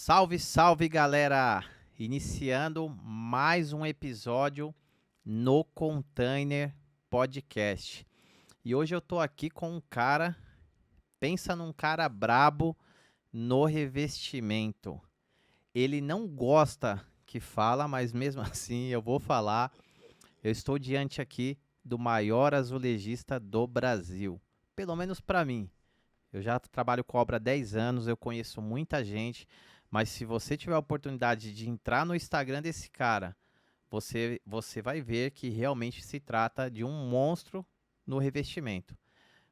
Salve, salve, galera! Iniciando mais um episódio no Container Podcast. E hoje eu tô aqui com um cara, pensa num cara brabo no revestimento. Ele não gosta que fala, mas mesmo assim eu vou falar. Eu estou diante aqui do maior azulejista do Brasil, pelo menos para mim. Eu já trabalho com obra há 10 anos, eu conheço muita gente, mas se você tiver a oportunidade de entrar no Instagram desse cara, você vai ver que realmente se trata de um monstro no revestimento.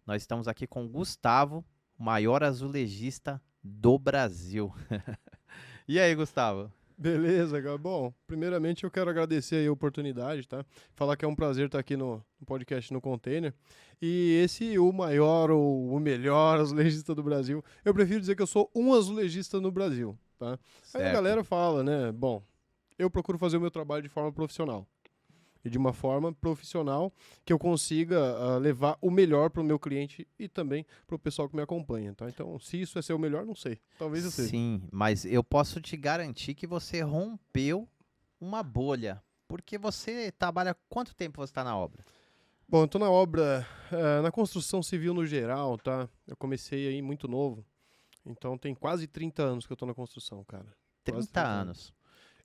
Nós estamos aqui com o Gustavo, o maior azulejista do Brasil. E aí, Gustavo? Beleza, cara. Bom, primeiramente eu quero agradecer aí a oportunidade, tá? Falar que é um prazer estar aqui no podcast no Container. E esse, o maior ou o melhor azulejista do Brasil, eu prefiro dizer que eu sou um azulejista no Brasil, tá? Aí a Certo. galera fala, né? Bom, eu procuro fazer o meu trabalho de forma profissional. E de uma forma profissional que eu consiga levar o melhor para o meu cliente e também para o pessoal que me acompanha, tá? Então, se isso é ser o melhor, não sei. Talvez eu seja. Sim, mas eu posso te garantir que você rompeu uma bolha, porque você trabalha quanto tempo você está na obra? Bom, eu tô na obra, na construção civil no geral, tá? Eu comecei aí muito novo, então tem quase 30 anos que eu tô na construção, cara. Quase 30 30 anos. anos.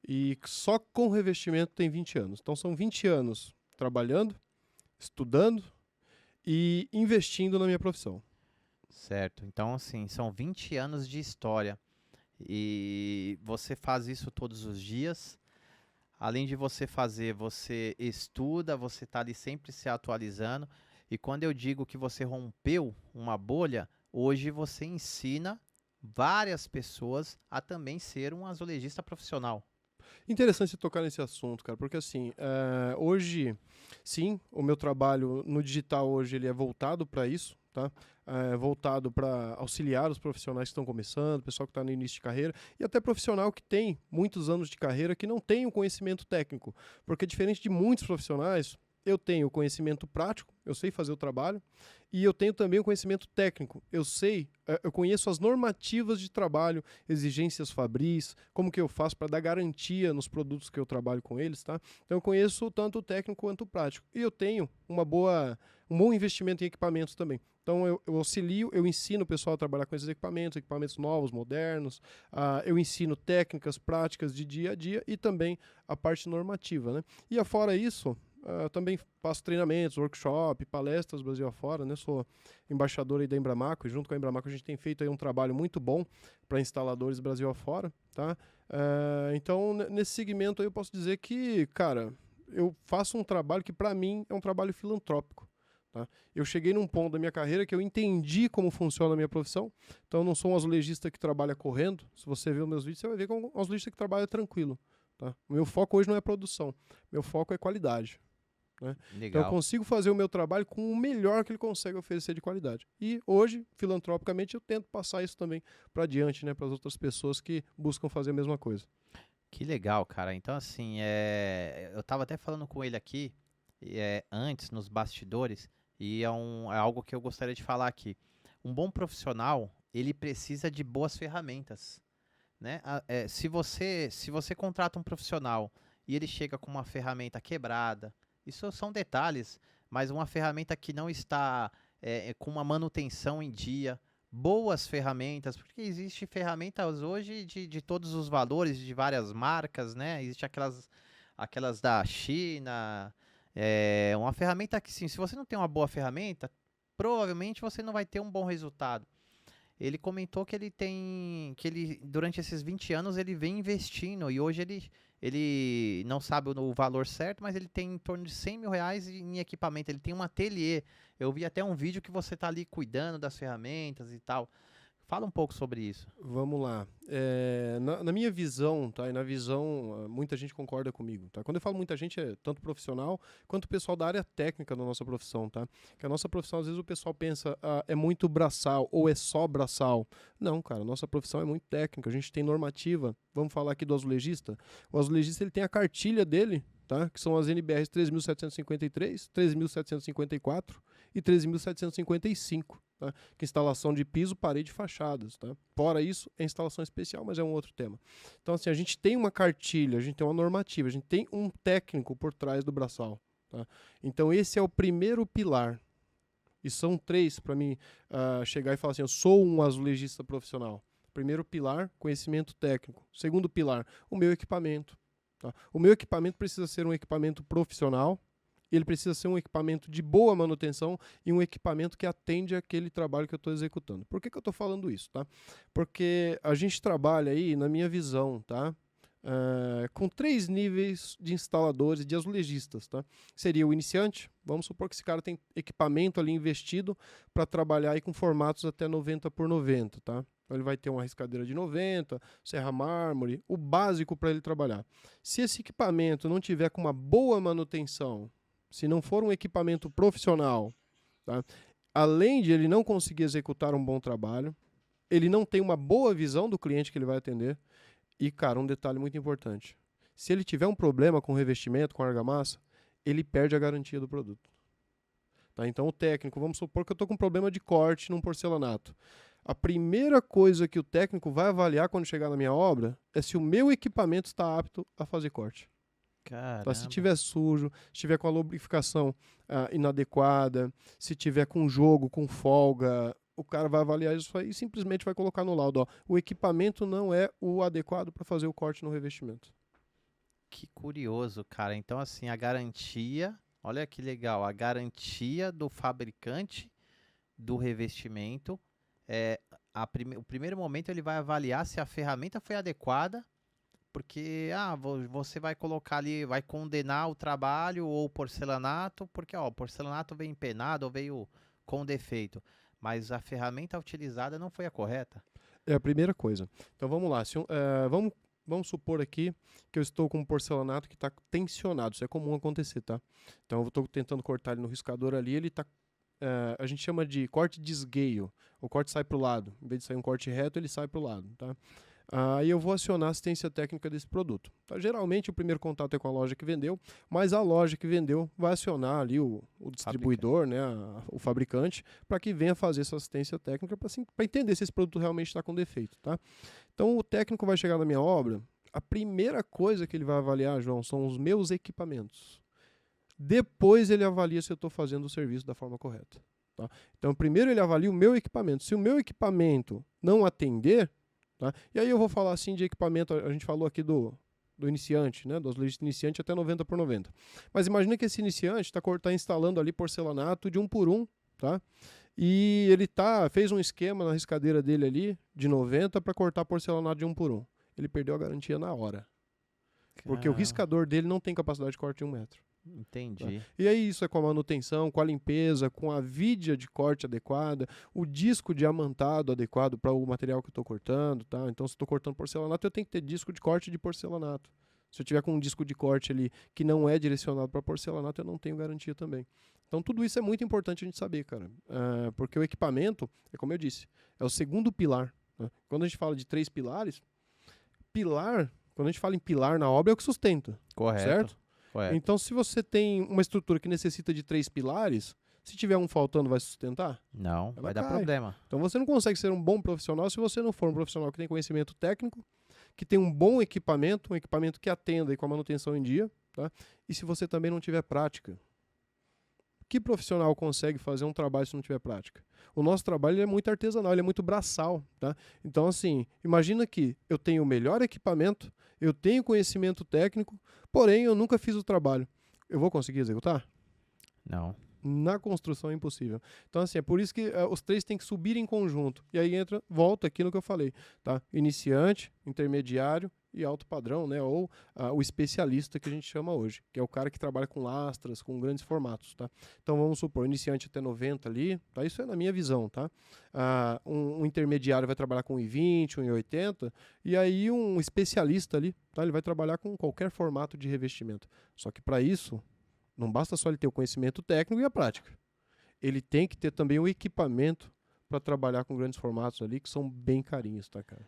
E só com revestimento tem 20 anos. Então são 20 anos trabalhando, estudando e investindo na minha profissão. Certo. Então, assim, são 20 anos de história. E você faz isso todos os dias. Além de você fazer, você estuda, você está ali sempre se atualizando. E quando eu digo que você rompeu uma bolha, hoje você ensina várias pessoas a também ser um azulejista profissional. Interessante você tocar nesse assunto, cara, porque assim, hoje, sim, o meu trabalho no digital hoje ele é voltado para isso, tá? Voltado para auxiliar os profissionais que estão começando, pessoal que está no início de carreira, e até profissional que tem muitos anos de carreira que não tem o conhecimento técnico, porque diferente de muitos profissionais, eu tenho o conhecimento prático, eu sei fazer o trabalho, e eu tenho também o conhecimento técnico. Eu conheço as normativas de trabalho, exigências fabris, como que eu faço para dar garantia nos produtos que eu trabalho com eles, tá? Então eu conheço tanto o técnico quanto o prático. E eu tenho um bom investimento em equipamentos também. Então eu auxilio, eu ensino o pessoal a trabalhar com esses equipamentos novos, modernos, eu ensino técnicas práticas de dia a dia e também a parte normativa, né? E afora isso, também faço treinamentos, workshop, palestras Brasil afora, né? Sou embaixador aí da Embramaco e junto com a Embramaco a gente tem feito aí um trabalho muito bom para instaladores Brasil afora, tá? Então, nesse segmento aí eu posso dizer que, cara, eu faço um trabalho que para mim é um trabalho filantrópico. Tá? Eu cheguei num ponto da minha carreira que eu entendi como funciona a minha profissão, então eu não sou um azulejista que trabalha correndo. Se você ver os meus vídeos, você vai ver que é um azulejista que trabalha tranquilo. Tá? O meu foco hoje não é produção, meu foco é qualidade. Né? Então eu Legal. consigo fazer o meu trabalho com o melhor que ele consegue oferecer de qualidade. E hoje, filantropicamente, eu tento passar isso também para adiante, né, para as outras pessoas que buscam fazer a mesma coisa. Que legal, cara. Então, assim, eu tava até falando com ele aqui, antes, nos bastidores, e é algo que eu gostaria de falar aqui. Um bom profissional, ele precisa de boas ferramentas, né? Se você contrata um profissional e ele chega com uma ferramenta quebrada, isso são detalhes, mas uma ferramenta que não está com uma manutenção em dia, boas ferramentas, porque existe ferramentas hoje de todos os valores, de várias marcas, né? Existe aquelas da China, uma ferramenta que, sim, se você não tem uma boa ferramenta, provavelmente você não vai ter um bom resultado. Ele comentou que ele durante esses 20 anos ele vem investindo e hoje ele não sabe o valor certo, mas ele tem em torno de 100 mil reais em equipamento. Ele tem um ateliê. Eu vi até um vídeo que você tá ali cuidando das ferramentas e tal. Fala um pouco sobre isso. Vamos lá. Na minha visão, tá? E na visão, muita gente concorda comigo, tá? Quando eu falo muita gente, é tanto profissional quanto o pessoal da área técnica da nossa profissão, tá? Que a nossa profissão, às vezes o pessoal pensa, é muito braçal ou é só braçal. Não, cara, a nossa profissão é muito técnica, a gente tem normativa. Vamos falar aqui do azulejista. O azulejista, ele tem a cartilha dele, tá? Que são as NBRs 13.753, 13.754 e e 13.755, tá? Que é instalação de piso, parede e fachadas, tá? Fora isso, é instalação especial, mas é um outro tema. Então, assim, a gente tem uma cartilha, a gente tem uma normativa, a gente tem um técnico por trás do braçal, tá? Então, esse é o primeiro pilar. E são 3 para mim chegar e falar assim, eu sou um azulejista profissional. Primeiro pilar, conhecimento técnico. Segundo pilar, o meu equipamento. Tá? O meu equipamento precisa ser um equipamento profissional, ele precisa ser um equipamento de boa manutenção e um equipamento que atende aquele trabalho que eu estou executando. Por que eu estou falando isso? Tá? Porque a gente trabalha aí, na minha visão, tá? Com 3 níveis de instaladores, de azulejistas. Tá? Seria o iniciante, vamos supor que esse cara tem equipamento ali investido para trabalhar aí com formatos até 90 por 90. Tá? Então ele vai ter uma riscadeira de 90, serra mármore, o básico para ele trabalhar. Se esse equipamento não tiver com uma boa manutenção, se não for um equipamento profissional, tá? Além de ele não conseguir executar um bom trabalho, ele não tem uma boa visão do cliente que ele vai atender. E, cara, um detalhe muito importante. Se ele tiver um problema com o revestimento, com a argamassa, ele perde a garantia do produto. Tá? Então, o técnico, vamos supor que eu estou com um problema de corte num porcelanato. A primeira coisa que o técnico vai avaliar quando chegar na minha obra é se o meu equipamento está apto a fazer corte. Tá? Se tiver sujo, se tiver com a lubrificação inadequada, se tiver com jogo, com folga, o cara vai avaliar isso aí e simplesmente vai colocar no laudo, ó, o equipamento não é o adequado para fazer o corte no revestimento. Que curioso, cara. Então, assim, a garantia, olha que legal, a garantia do fabricante do revestimento, o primeiro momento ele vai avaliar se a ferramenta foi adequada, porque você vai colocar ali, vai condenar o trabalho ou o porcelanato, porque o porcelanato veio empenado ou veio com defeito, mas a ferramenta utilizada não foi a correta. É a primeira coisa. Então vamos lá, vamos supor aqui que eu estou com um porcelanato que está tensionado, isso é comum acontecer, tá? Então eu estou tentando cortar ele no riscador ali, ele está a gente chama de corte de esgueio. O corte sai para o lado. Em vez de sair um corte reto, ele sai para o lado. Tá? Aí eu vou acionar a assistência técnica desse produto. Tá? Geralmente o primeiro contato é com a loja que vendeu, mas a loja que vendeu vai acionar ali o distribuidor, né, o fabricante, para que venha fazer essa assistência técnica para entender se esse produto realmente está com defeito. Tá? Então o técnico vai chegar na minha obra, a primeira coisa que ele vai avaliar, João, são os meus equipamentos. Depois ele avalia se eu estou fazendo o serviço da forma correta. Tá? Então, primeiro ele avalia o meu equipamento. Se o meu equipamento não atender, tá? E aí eu vou falar assim de equipamento, a gente falou aqui do iniciante, né? Dos legistas iniciante até 90 por 90. Mas imagina que esse iniciante está instalando ali porcelanato de 1 por 1, tá? E ele fez um esquema na riscadeira dele ali de 90 para cortar porcelanato de 1 por 1. Ele perdeu a garantia na hora. Porque o riscador dele não tem capacidade de corte de 1 metro. Entendi. Tá? E aí isso é com a manutenção, com a limpeza, com a vidia de corte adequada, o disco diamantado adequado para o material que eu estou cortando. Tá? Então, se estou cortando porcelanato, eu tenho que ter disco de corte de porcelanato. Se eu tiver com um disco de corte ali que não é direcionado para porcelanato, eu não tenho garantia também. Então, tudo isso é muito importante a gente saber, cara. Porque o equipamento, é como eu disse, é o segundo pilar. Né? Quando a gente fala de 3 pilares, quando a gente fala em pilar na obra, é o que sustenta. Correto. Certo? Correto. Então, se você tem uma estrutura que necessita de 3 pilares, se tiver um faltando, vai sustentar? Não, vai dar problema. Então, você não consegue ser um bom profissional se você não for um profissional que tem conhecimento técnico, que tem um bom equipamento, um equipamento que atenda e com a manutenção em dia, tá? E se você também não tiver prática. Que profissional consegue fazer um trabalho se não tiver prática? O nosso trabalho é muito artesanal, ele é muito braçal, tá? Então, assim, imagina que eu tenho o melhor equipamento, eu tenho conhecimento técnico, porém eu nunca fiz o trabalho. Eu vou conseguir executar? Não. Na construção é impossível. Então, assim, é por isso que os 3 têm que subir em conjunto. E aí volta aqui no que eu falei, tá? Iniciante, intermediário e alto padrão, né? Ou o especialista que a gente chama hoje, que é o cara que trabalha com lastras, com grandes formatos, tá? Então, vamos supor, iniciante até 90 ali, tá? Isso é na minha visão, tá? Um intermediário vai trabalhar com 1,20, 1,80, e aí um especialista ali, tá? Ele vai trabalhar com qualquer formato de revestimento. Só que para isso, não basta só ele ter o conhecimento técnico e a prática. Ele tem que ter também o equipamento para trabalhar com grandes formatos ali, que são bem carinhos, tá, cara?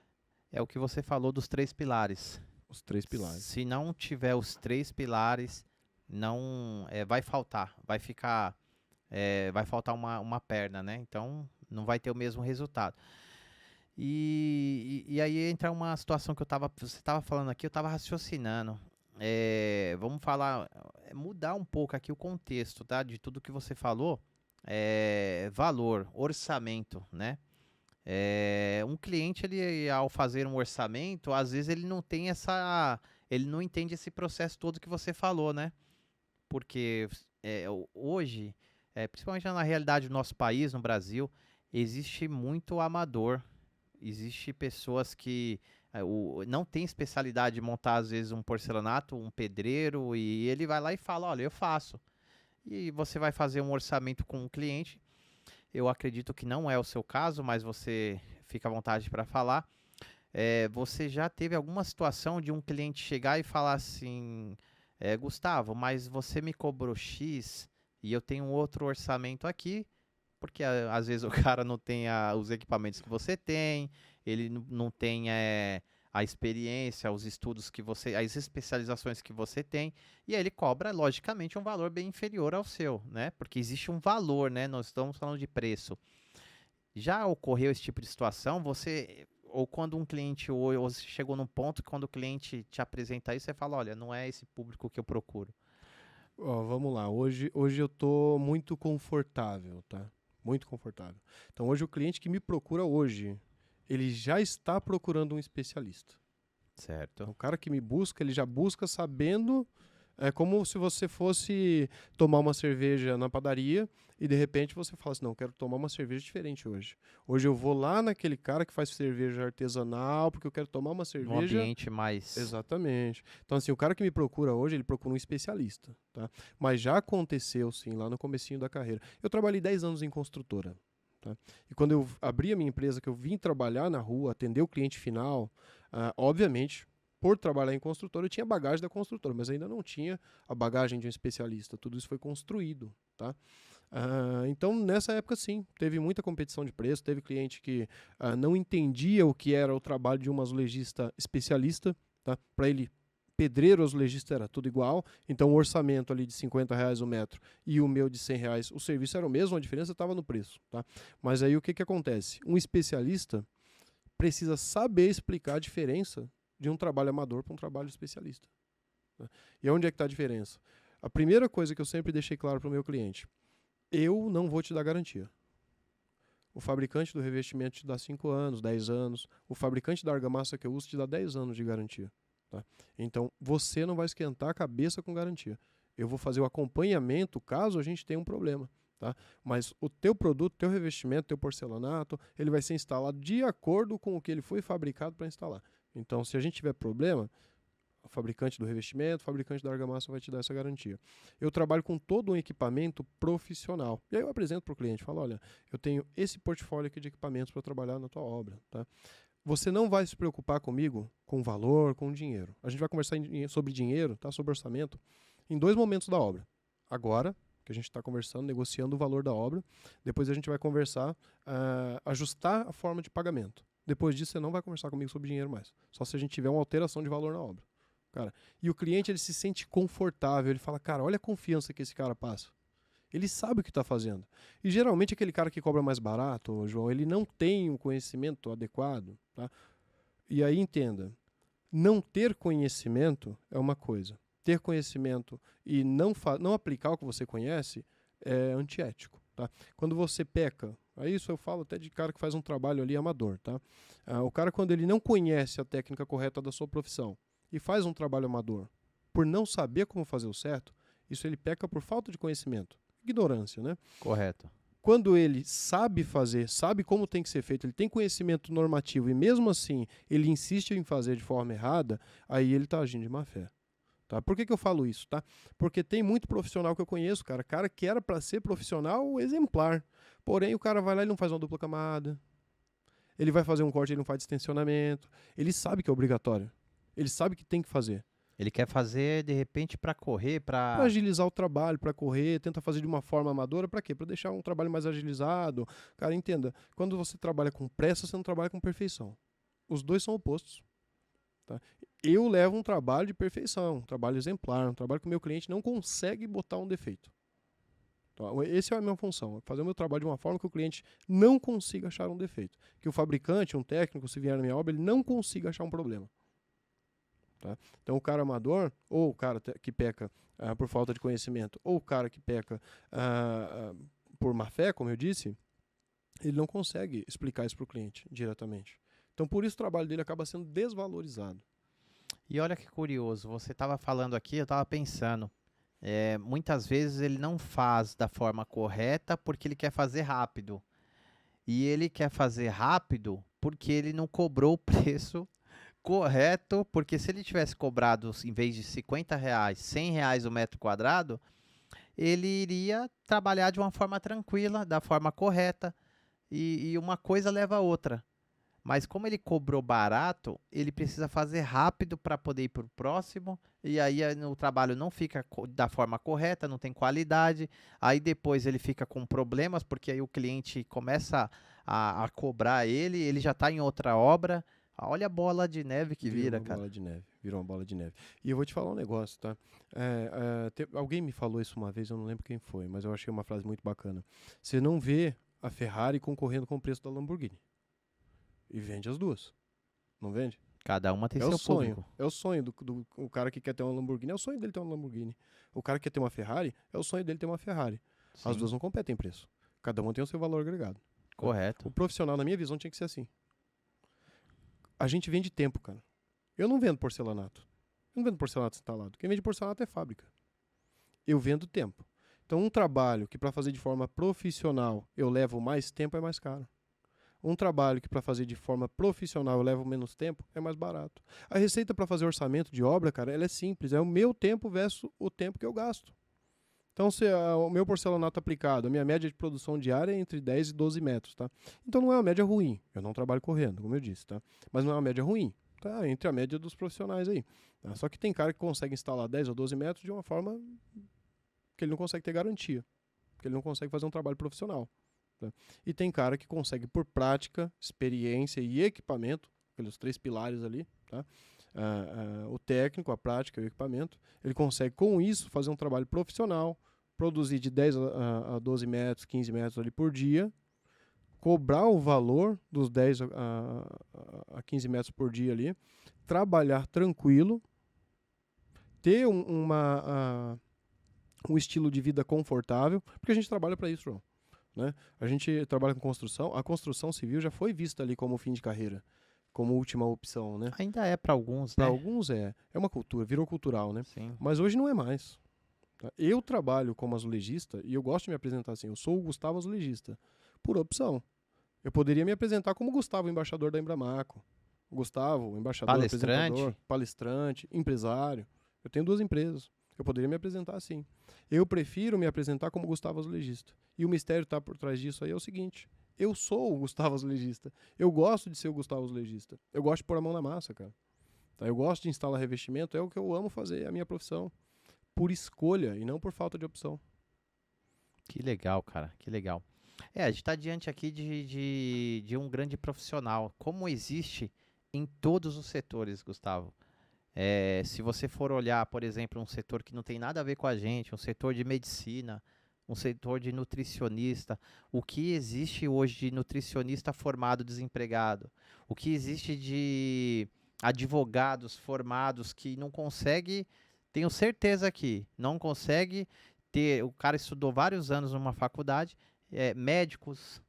É o que você falou dos 3 pilares. Os 3 pilares. Se não tiver os 3 pilares, não vai faltar. Vai ficar vai faltar uma perna, né? Então não vai ter o mesmo resultado. E aí entra uma situação que você estava falando aqui, eu estava raciocinando. Vamos falar, mudar um pouco aqui o contexto, tá? De tudo que você falou. Valor, orçamento, né? Um cliente, ele, ao fazer um orçamento, às vezes ele não tem ele não entende esse processo todo que você falou, né? Porque hoje, principalmente na realidade do nosso país, no Brasil, existe muito amador. Existe pessoas que não tem especialidade de montar, às vezes, um porcelanato, um pedreiro, e ele vai lá e fala, olha, eu faço. E você vai fazer um orçamento com o cliente. Eu acredito que não é o seu caso, mas você fica à vontade para falar. Você já teve alguma situação de um cliente chegar e falar assim, Gustavo, mas você me cobrou X e eu tenho um outro orçamento aqui, porque às vezes o cara não tem os equipamentos que você tem, ele não tem a experiência, os estudos que você, as especializações que você tem, e aí ele cobra, logicamente, um valor bem inferior ao seu, né? Porque existe um valor, né? Nós estamos falando de preço. Já ocorreu esse tipo de situação? Ou quando um cliente, ou você chegou num ponto que quando o cliente te apresenta isso, você fala, olha, não é esse público que eu procuro. Ó, vamos lá. Hoje eu tô muito confortável, tá? Muito confortável. Então hoje o cliente que me procura hoje, ele já está procurando um especialista. Certo. O cara que me busca, ele já busca sabendo. É como se você fosse tomar uma cerveja na padaria e de repente você fala assim, não, quero tomar uma cerveja diferente hoje. Hoje eu vou lá naquele cara que faz cerveja artesanal porque eu quero tomar uma Num cerveja. ambiente mais... Exatamente. Então assim, o cara que me procura hoje, ele procura um especialista, tá? Mas já aconteceu sim, lá no comecinho da carreira. Eu trabalhei 10 anos em construtora, tá? E quando eu abri a minha empresa, que eu vim trabalhar na rua, atender o cliente final, obviamente, por trabalhar em construtora, eu tinha bagagem da construtora, mas ainda não tinha a bagagem de um especialista. Tudo isso foi construído, tá? Então, nessa época, sim, teve muita competição de preço, teve cliente que não entendia o que era o trabalho de um azulejista especialista, tá? Para ele, pedreiro, azulejista era tudo igual, então o orçamento ali de R$ 50 o metro e o meu de R$ 100, o serviço era o mesmo, a diferença estava no preço, tá? Mas aí o que acontece? Um especialista precisa saber explicar a diferença de um trabalho amador para um trabalho especialista, né? E onde é que está a diferença? A primeira coisa que eu sempre deixei claro para o meu cliente, eu não vou te dar garantia. O fabricante do revestimento te dá 5 anos, 10 anos. O fabricante da argamassa que eu uso te dá 10 anos de garantia, tá? Então, você não vai esquentar a cabeça com garantia. Eu vou fazer o acompanhamento caso a gente tenha um problema, tá? Mas o teu produto, teu revestimento, teu porcelanato, ele vai ser instalado de acordo com o que ele foi fabricado para instalar. Então, se a gente tiver problema, o fabricante do revestimento, o fabricante da argamassa vai te dar essa garantia. Eu trabalho com todo um equipamento profissional. E aí eu apresento para o cliente, falo, olha, eu tenho esse portfólio aqui de equipamentos para trabalhar na tua obra, tá? Você não vai se preocupar comigo com valor, com dinheiro. A gente vai conversar sobre dinheiro, tá? Sobre orçamento, em 2 momentos da obra. Agora, que a gente está conversando, negociando o valor da obra. Depois a gente vai conversar, ajustar a forma de pagamento. Depois disso, você não vai conversar comigo sobre dinheiro mais. Só se a gente tiver uma alteração de valor na obra. Cara, e o cliente, ele se sente confortável. Ele fala, cara, olha a confiança que esse cara passa. Ele sabe o que está fazendo. E geralmente aquele cara que cobra mais barato, João, ele não tem um conhecimento adequado, tá? E aí entenda, não ter conhecimento é uma coisa. Ter conhecimento e não aplicar o que você conhece é antiético, tá? Quando você peca, aí isso eu falo até de cara que faz um trabalho ali amador, tá? O cara, quando ele não conhece a técnica correta da sua profissão e faz um trabalho amador por não saber como fazer o certo, isso ele peca por falta de conhecimento. Ignorância, né? Correto. Quando ele sabe fazer, sabe como tem que ser feito, ele tem conhecimento normativo e mesmo assim ele insiste em fazer de forma errada, aí ele está agindo de má fé. Tá? Por que eu falo isso? Tá? Porque tem muito profissional que eu conheço, cara que era para ser profissional exemplar, porém o cara vai lá e não faz uma dupla camada, ele vai fazer um corte e ele não faz extensionamento, ele sabe que é obrigatório, ele sabe que tem que fazer. Ele quer fazer, de repente, para correr, Para agilizar o trabalho, para correr, tenta fazer de uma forma amadora, para quê? Para deixar um trabalho mais agilizado. Cara, entenda, quando você trabalha com pressa, você não trabalha com perfeição. Os dois são opostos. Tá? Eu levo um trabalho de perfeição, um trabalho exemplar, um trabalho que o meu cliente não consegue botar um defeito. Então, essa é a minha função, fazer o meu trabalho de uma forma que o cliente não consiga achar um defeito. Que o fabricante, um técnico, se vier na minha obra, ele não consiga achar um problema. Tá? Então, o cara amador, ou o cara que peca por falta de conhecimento, ou o cara que peca por má fé, como eu disse, ele não consegue explicar isso para o cliente diretamente. Então, por isso o trabalho dele acaba sendo desvalorizado. E olha que curioso, você estava falando aqui, eu estava pensando, muitas vezes ele não faz da forma correta porque ele quer fazer rápido. E ele quer fazer rápido porque ele não cobrou o preço correto, porque se ele tivesse cobrado, em vez de R$ 50, R$ 100 o metro quadrado, ele iria trabalhar de uma forma tranquila, da forma correta, e uma coisa leva a outra. Mas como ele cobrou barato, ele precisa fazer rápido para poder ir para o próximo, e aí o trabalho não fica da forma correta, não tem qualidade, aí depois ele fica com problemas, porque aí o cliente começa a cobrar ele já está em outra obra. Olha a bola de neve que vira, cara. Virou uma bola de neve. E eu vou te falar um negócio, tá? Alguém me falou isso uma vez, eu não lembro quem foi, mas eu achei uma frase muito bacana. Você não vê a Ferrari concorrendo com o preço da Lamborghini. E vende as duas. Não vende? Cada uma tem seu público. É o sonho do cara que quer ter uma Lamborghini. É o sonho dele ter uma Lamborghini. O cara que quer ter uma Ferrari, é o sonho dele ter uma Ferrari. Sim. As duas não competem em preço. Cada uma tem o seu valor agregado. Correto. O profissional, na minha visão, tinha que ser assim. A gente vende tempo, cara. Eu não vendo porcelanato. Eu não vendo porcelanato instalado. Quem vende porcelanato é fábrica. Eu vendo tempo. Então, um trabalho que para fazer de forma profissional eu levo mais tempo é mais caro. Um trabalho que para fazer de forma profissional eu levo menos tempo é mais barato. A receita para fazer orçamento de obra, cara, ela é simples. É o meu tempo versus o tempo que eu gasto. Então, se o meu porcelanato aplicado, a minha média de produção diária é entre 10 e 12 metros, tá? Então, não é uma média ruim. Eu não trabalho correndo, como eu disse, tá? Mas não é uma média ruim, tá? Entre a média dos profissionais aí. Tá? Só que tem cara que consegue instalar 10 ou 12 metros de uma forma que ele não consegue ter garantia. Que ele não consegue fazer um trabalho profissional. Tá? E tem cara que consegue, por prática, experiência e equipamento, aqueles 3 pilares ali, tá? O técnico, a prática e o equipamento, ele consegue com isso fazer um trabalho profissional, produzir de 10 a 12 metros, 15 metros ali por dia, cobrar o valor dos 10 a 15 metros por dia ali, trabalhar tranquilo, ter um estilo de vida confortável, porque a gente trabalha para isso, João. Né? A gente trabalha com construção, a construção civil já foi vista ali como fim de carreira, como última opção, né? Ainda é para alguns, Para né? alguns é uma cultura, virou cultural, né? Sim. Mas hoje não é mais. Tá? Eu trabalho como azulejista e eu gosto de me apresentar assim, eu sou o Gustavo Azulejista, por opção. Eu poderia me apresentar como Gustavo, embaixador da Embramaco. Gustavo, embaixador, apresentador, palestrante, empresário. Eu tenho 2 empresas. Eu poderia me apresentar assim. Eu prefiro me apresentar como Gustavo Azulejista. E o mistério que está por trás disso aí é o seguinte. Eu sou o Gustavo Azulejista. Eu gosto de ser o Gustavo Azulejista. Eu gosto de pôr a mão na massa, cara. Tá? Eu gosto de instalar revestimento. É o que eu amo fazer, é a minha profissão. Por escolha e não por falta de opção. Que legal, cara. Que legal. A gente está diante aqui de um grande profissional. Como existe em todos os setores, Gustavo. Se você for olhar, por exemplo, um setor que não tem nada a ver com a gente, um setor de medicina, um setor de nutricionista, o que existe hoje de nutricionista formado desempregado, o que existe de advogados formados que não consegue, tenho certeza que não consegue ter, o cara estudou vários anos numa faculdade, médicos,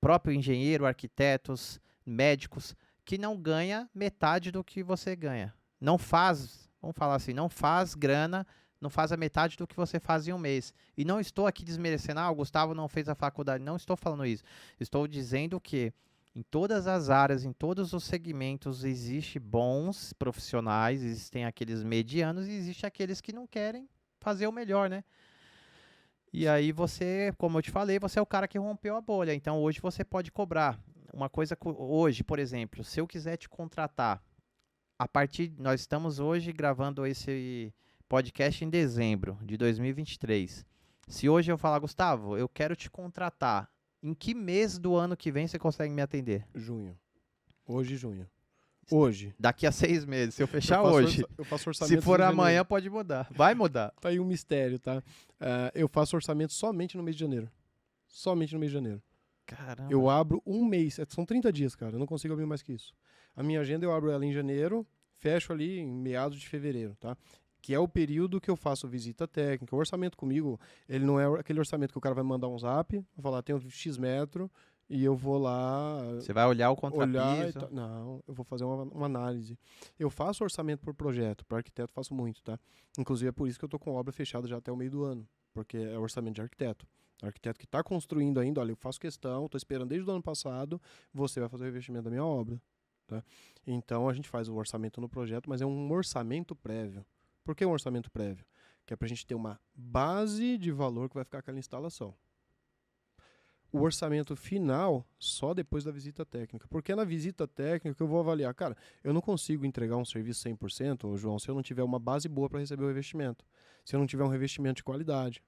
próprio engenheiro, arquitetos, médicos, que não ganha metade do que você ganha. Não faz, vamos falar assim, não faz grana, não faz a metade do que você faz em um mês. E não estou aqui desmerecendo, o Gustavo não fez a faculdade. Não estou falando isso. Estou dizendo que em todas as áreas, em todos os segmentos, existem bons profissionais, existem aqueles medianos e existem aqueles que não querem fazer o melhor, né? E aí você, como eu te falei, você é o cara que rompeu a bolha. Então hoje você pode cobrar. Uma coisa hoje, por exemplo, se eu quiser te contratar, nós estamos hoje gravando esse podcast em dezembro de 2023. Se hoje eu falar, Gustavo, eu quero te contratar, em que mês do ano que vem você consegue me atender? Junho. Hoje, junho. Hoje. Daqui a 6 meses, se eu fechar Eu faço hoje. Eu faço orçamento Se for em amanhã, janeiro. pode mudar. Vai mudar. Tá aí um mistério, tá? Eu faço orçamento somente no mês de janeiro. Somente no mês de janeiro. Caramba. Eu abro um mês. São 30 dias, cara. Eu não consigo abrir mais que isso. A minha agenda eu abro ela em janeiro, fecho ali em meados de fevereiro, tá? Que é o período que eu faço visita técnica. O orçamento comigo, ele não é aquele orçamento que o cara vai mandar um zap, vai falar, tem um X metro, e eu vou lá Você vai olhar o olhar contrapiso. Não, eu vou fazer uma análise. Eu faço orçamento por projeto, para arquiteto faço muito, tá? Inclusive é por isso que eu tô com obra fechada já até o meio do ano, porque é orçamento de arquiteto. Arquiteto que está construindo ainda, olha, eu faço questão, estou esperando desde o ano passado, você vai fazer o investimento da minha obra, tá? Então a gente faz o orçamento no projeto, mas é um orçamento prévio. Por que um orçamento prévio? Que é para a gente ter uma base de valor que vai ficar aquela instalação. O orçamento final só depois da visita técnica. Porque é na visita técnica que eu vou avaliar. Cara, eu não consigo entregar um serviço 100%, João, se eu não tiver uma base boa para receber o revestimento. Se eu não tiver um revestimento de qualidade.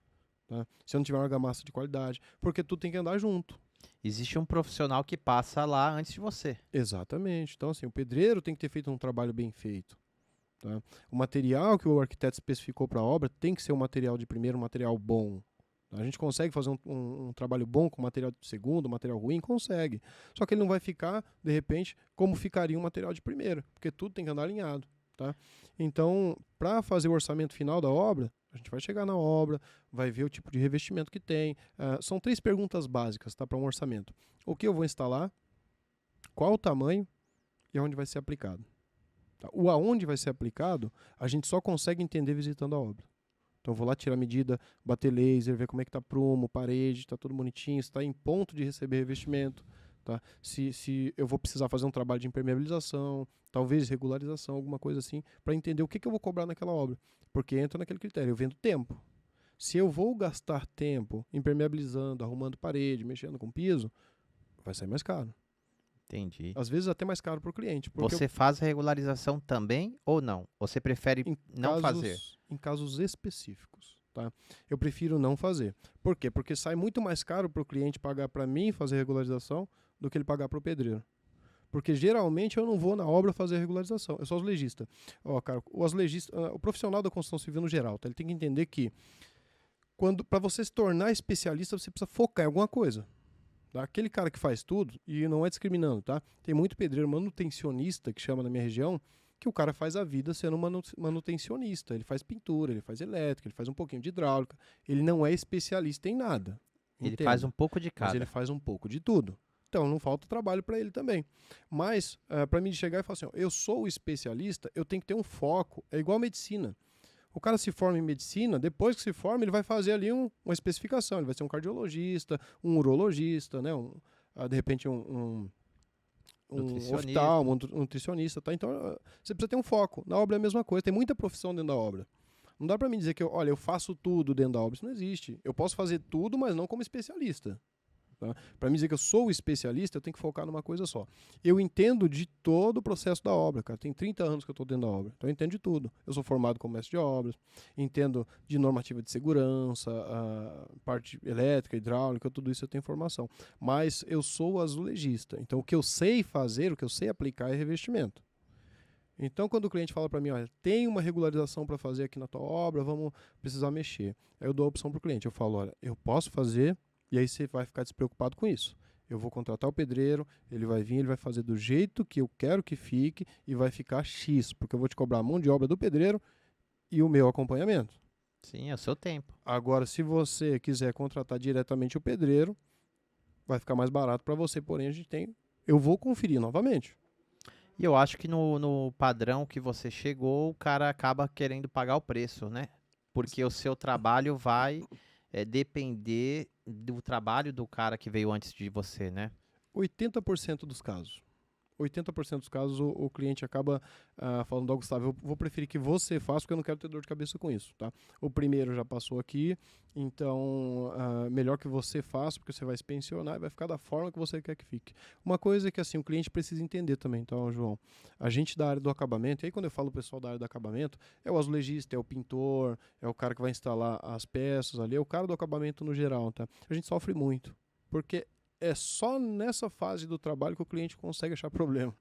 Tá? Se eu não tiver uma argamassa de qualidade. Porque tudo tem que andar junto. Existe um profissional que passa lá antes de você. Exatamente. Então, assim, o pedreiro tem que ter feito um trabalho bem feito. Tá? O material que o arquiteto especificou para a obra tem que ser um material de primeiro, um material bom. A gente consegue fazer um trabalho bom com material de segundo, material ruim? Consegue. Só que ele não vai ficar, de repente, como ficaria um material de primeiro, porque tudo tem que andar alinhado. Tá? Então, para fazer o orçamento final da obra, a gente vai chegar na obra, vai ver o tipo de revestimento que tem. São 3 perguntas básicas, tá, para um orçamento. O que eu vou instalar, qual o tamanho e aonde vai ser aplicado. Tá? O aonde vai ser aplicado, a gente só consegue entender visitando a obra. Então eu vou lá tirar a medida, bater laser, ver como é que tá prumo, parede, tá tudo bonitinho, está em ponto de receber revestimento, tá? Se eu vou precisar fazer um trabalho de impermeabilização, talvez regularização, alguma coisa assim, para entender o que eu vou cobrar naquela obra, porque entra naquele critério, eu vendo tempo. Se eu vou gastar tempo impermeabilizando, arrumando parede, mexendo com piso, vai sair mais caro. Entendi. Às vezes até mais caro para o cliente. Porque Você faz a regularização também ou não? Você prefere não fazer? em casos específicos, tá? Eu prefiro não fazer. Por quê? Porque sai muito mais caro para o cliente pagar para mim fazer regularização do que ele pagar para o pedreiro. Porque geralmente eu não vou na obra fazer regularização, eu sou azulejista. Ó, cara, o profissional da construção civil no geral, tá? Ele tem que entender que para você se tornar especialista, você precisa focar em alguma coisa. Tá? Aquele cara que faz tudo, e não é discriminando, tá? Tem muito pedreiro manutencionista, que chama na minha região, que o cara faz a vida sendo manutencionista. Ele faz pintura, ele faz elétrica, ele faz um pouquinho de hidráulica. Ele não é especialista em nada. Ele Entenda. faz um pouco de Mas cada. ele faz um pouco de tudo. Então não falta trabalho para ele também. Mas, para mim chegar e falar assim, ó, eu sou o especialista, eu tenho que ter um foco. É igual a medicina. O cara se forma em medicina, depois que se forma, ele vai fazer ali uma especificação. Ele vai ser um cardiologista, um urologista, né? De repente um oftalmo, um nutricionista. Tá? Então você precisa ter um foco. Na obra é a mesma coisa, tem muita profissão dentro da obra. Não dá para mim dizer que eu faço tudo dentro da obra. Isso não existe. Eu posso fazer tudo, mas não como especialista. Tá? Para me dizer que eu sou o especialista, eu tenho que focar numa coisa só. Eu entendo de todo o processo da obra, cara. Tem 30 anos que eu estou dentro da obra, então eu entendo de tudo. Eu sou formado como mestre de obras, entendo de normativa de segurança, a parte elétrica, hidráulica, tudo isso eu tenho informação. Mas eu sou azulejista, então o que eu sei fazer, o que eu sei aplicar é revestimento. Então, quando o cliente fala para mim, olha, tem uma regularização para fazer aqui na tua obra, vamos precisar mexer. Aí eu dou a opção para o cliente. Eu falo, olha, eu posso fazer. E aí você vai ficar despreocupado com isso. Eu vou contratar o pedreiro, ele vai vir, ele vai fazer do jeito que eu quero que fique e vai ficar X, porque eu vou te cobrar a mão de obra do pedreiro e o meu acompanhamento. Sim, é o seu tempo. Agora, se você quiser contratar diretamente o pedreiro, vai ficar mais barato para você, porém eu vou conferir novamente. E eu acho que no padrão que você chegou, o cara acaba querendo pagar o preço, né? Porque o seu trabalho vai depender do trabalho do cara que veio antes de você, né? 80% dos casos. 80% dos casos o cliente acaba falando, Gustavo, eu vou preferir que você faça porque eu não quero ter dor de cabeça com isso, tá? O primeiro já passou aqui, então melhor que você faça porque você vai se pensionar e vai ficar da forma que você quer que fique. Uma coisa é que assim, o cliente precisa entender também, então, João, a gente da área do acabamento, e aí quando eu falo pessoal da área do acabamento, é o azulejista, é o pintor, é o cara que vai instalar as peças ali, é o cara do acabamento no geral, tá? A gente sofre muito, porque é só nessa fase do trabalho que o cliente consegue achar problema.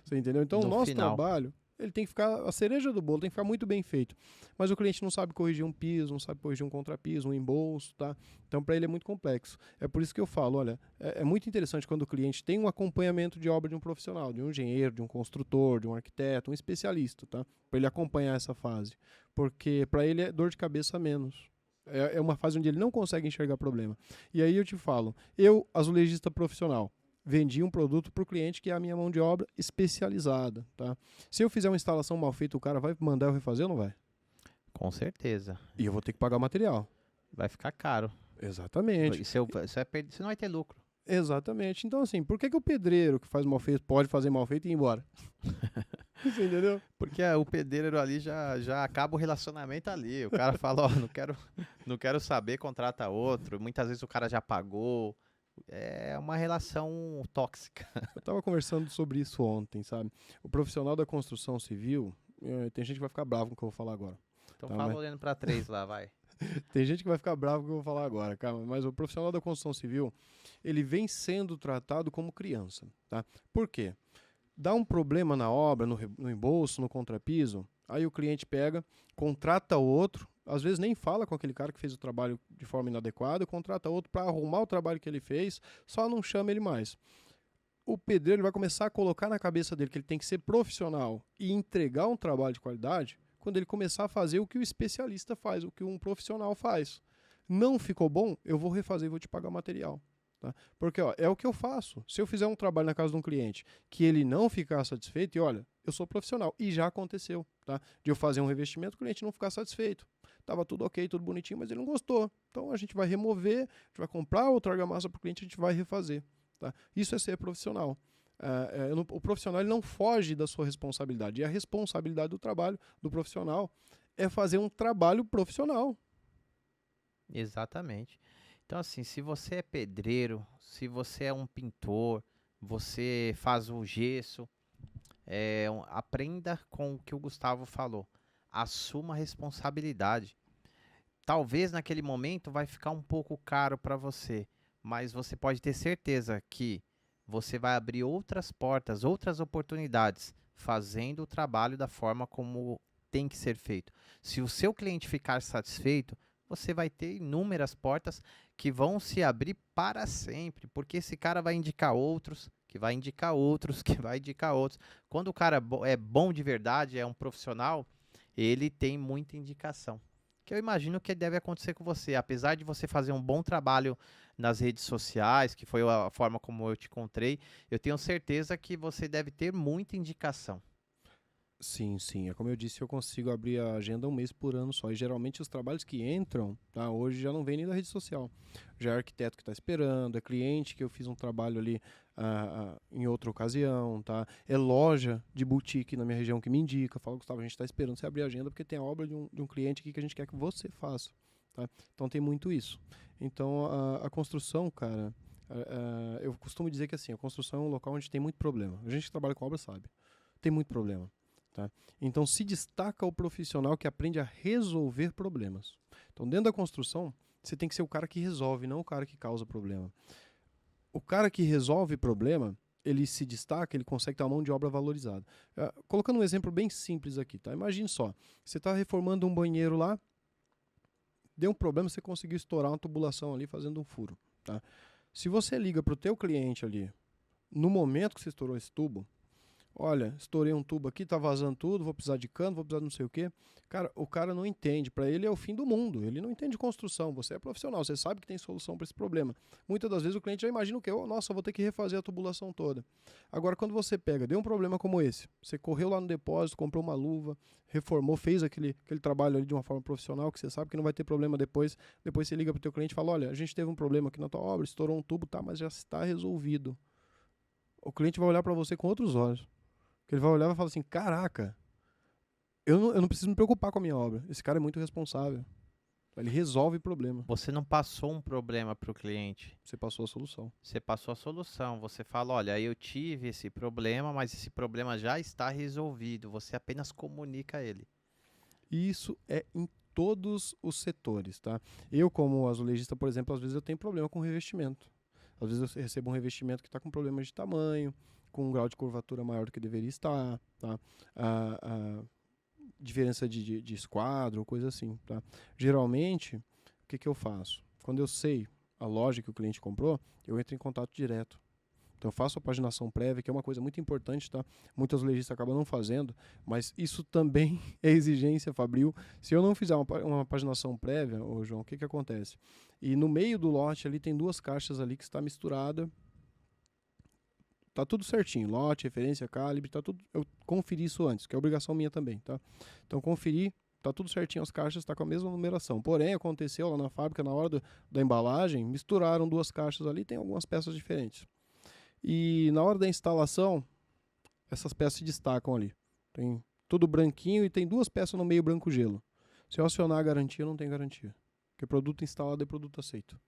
Você entendeu? Então, o No nosso final. trabalho, ele tem que ficar, a cereja do bolo tem que ficar muito bem feito. Mas o cliente não sabe corrigir um piso, não sabe corrigir um contrapiso, um embolso, tá? Então, para ele é muito complexo. É por isso que eu falo, olha, é muito interessante quando o cliente tem um acompanhamento de obra de um profissional, de um engenheiro, de um construtor, de um arquiteto, um especialista, tá? Para ele acompanhar essa fase. Porque para ele é dor de cabeça a menos. É uma fase onde ele não consegue enxergar problema. E aí eu te falo, eu, azulejista profissional, vendi um produto para o cliente que é a minha mão de obra especializada, tá? Se eu fizer uma instalação mal feita, o cara vai mandar eu refazer ou não vai? Com certeza. E eu vou ter que pagar o material. Vai ficar caro. Exatamente. Você não vai ter lucro. Exatamente. Então, assim, por que o pedreiro que faz mal feito pode fazer mal feito e ir embora? Você entendeu? Porque o pedreiro ali já acaba o relacionamento ali. O cara fala, ó, não quero saber, contrata outro. Muitas vezes o cara já pagou. É uma relação tóxica. Eu estava conversando sobre isso ontem, sabe? O profissional da construção civil, tem gente que vai ficar bravo com o que eu vou falar agora. Então Tá, fala mas- olhando pra três lá, vai. Tem gente que vai ficar bravo com o que eu vou falar agora, calma. Mas o profissional da construção civil, ele vem sendo tratado como criança, tá? Por quê? Dá um problema na obra, no embolso, no contrapiso, aí o cliente pega, contrata outro, às vezes nem fala com aquele cara que fez o trabalho de forma inadequada, contrata outro para arrumar o trabalho que ele fez, só não chama ele mais. O pedreiro ele vai começar a colocar na cabeça dele que ele tem que ser profissional e entregar um trabalho de qualidade quando ele começar a fazer o que o especialista faz, o que um profissional faz. Não ficou bom? Eu vou refazer e vou te pagar o material. Tá? Porque ó, é o que eu faço. Se eu fizer um trabalho na casa de um cliente que ele não ficar satisfeito, e olha, eu sou profissional, e já aconteceu, tá? De eu fazer um revestimento, o cliente não ficar satisfeito. Tava tudo ok, tudo bonitinho, mas ele não gostou. Então a gente vai remover, a gente vai comprar outra argamassa para o cliente, a gente vai refazer. Tá? Isso é ser profissional. O profissional ele não foge da sua responsabilidade. E a responsabilidade do trabalho do profissional é fazer um trabalho profissional. Exatamente. Então, assim, se você é pedreiro, se você é um pintor, você faz o gesso, aprenda com o que o Gustavo falou. Assuma a responsabilidade. Talvez naquele momento vai ficar um pouco caro para você, mas você pode ter certeza que você vai abrir outras portas, outras oportunidades, fazendo o trabalho da forma como tem que ser feito. Se o seu cliente ficar satisfeito, você vai ter inúmeras portas que vão se abrir para sempre, porque esse cara vai indicar outros, que vai indicar outros, que vai indicar outros. Quando o cara é bom de verdade, é um profissional, ele tem muita indicação. Que eu imagino que deve acontecer com você. Apesar de você fazer um bom trabalho nas redes sociais, que foi a forma como eu te encontrei, eu tenho certeza que você deve ter muita indicação. Sim, sim. É como eu disse, eu consigo abrir a agenda um mês por ano só. E geralmente os trabalhos que entram, tá, hoje já não vem nem da rede social. Já é arquiteto que está esperando, é cliente que eu fiz um trabalho ali em outra ocasião, tá? É loja de boutique na minha região que me indica. Fala, Gustavo, a gente está esperando você abrir a agenda porque tem a obra de um cliente aqui que a gente quer que você faça. Tá? Então tem muito isso. Então a construção, cara, eu costumo dizer que assim, a construção é um local onde tem muito problema. A gente que trabalha com obra sabe. Tem muito problema. Tá? Então se destaca o profissional que aprende a resolver problemas. Então dentro da construção, você tem que ser o cara que resolve, não o cara que causa problema. O cara que resolve problema, ele se destaca, ele consegue ter uma mão de obra valorizada. Colocando um exemplo bem simples aqui, tá? Imagine só, você está reformando um banheiro lá, deu um problema, você conseguiu estourar uma tubulação ali fazendo um furo. Tá? Se você liga para o teu cliente ali, no momento que você estourou esse tubo, olha, estourei um tubo aqui, tá vazando tudo, vou precisar de cano, vou precisar de não sei o quê. Cara, o cara não entende. Para ele é o fim do mundo. Ele não entende construção. Você é profissional, você sabe que tem solução para esse problema. Muitas das vezes o cliente já imagina o quê? Oh, nossa, vou ter que refazer a tubulação toda. Agora, quando você pega, deu um problema como esse, você correu lá no depósito, comprou uma luva, reformou, fez aquele trabalho ali de uma forma profissional, que você sabe que não vai ter problema depois. Depois você liga para o teu cliente e fala, olha, a gente teve um problema aqui na tua obra, estourou um tubo, tá, mas já está resolvido. O cliente vai olhar para você com outros olhos. Que ele vai olhar e vai falar assim, caraca, eu não preciso me preocupar com a minha obra. Esse cara é muito responsável. Ele resolve problema. Você não passou um problema para o cliente. Você passou a solução. Você passou a solução. Você fala, olha, eu tive esse problema, mas esse problema já está resolvido. Você apenas comunica ele. E isso é em todos os setores, tá? Eu, como azulejista, por exemplo, às vezes eu tenho problema com revestimento. Às vezes eu recebo um revestimento que está com problema de tamanho, com um grau de curvatura maior do que deveria estar, tá? A diferença de esquadro, coisa assim, tá? Geralmente, o que eu faço? Quando eu sei a loja que o cliente comprou, eu entro em contato direto. Então eu faço a paginação prévia, que é uma coisa muito importante, tá? Muitos lojistas acabam não fazendo, mas isso também é exigência fabril. Se eu não fizer uma paginação prévia, ô João, o que acontece? E no meio do lote ali tem 2 caixas ali que está misturada. Tá tudo certinho, lote, referência, calibre, tá tudo. Eu conferi isso antes, que é obrigação minha também, tá? Então conferi, tá tudo certinho, as caixas tá com a mesma numeração. Porém, aconteceu lá na fábrica, na hora da embalagem, misturaram 2 caixas ali, tem algumas peças diferentes. E na hora da instalação, essas peças se destacam ali. Tem tudo branquinho e tem 2 peças no meio branco gelo. Se eu acionar a garantia, não tem garantia. Porque produto instalado é produto aceito.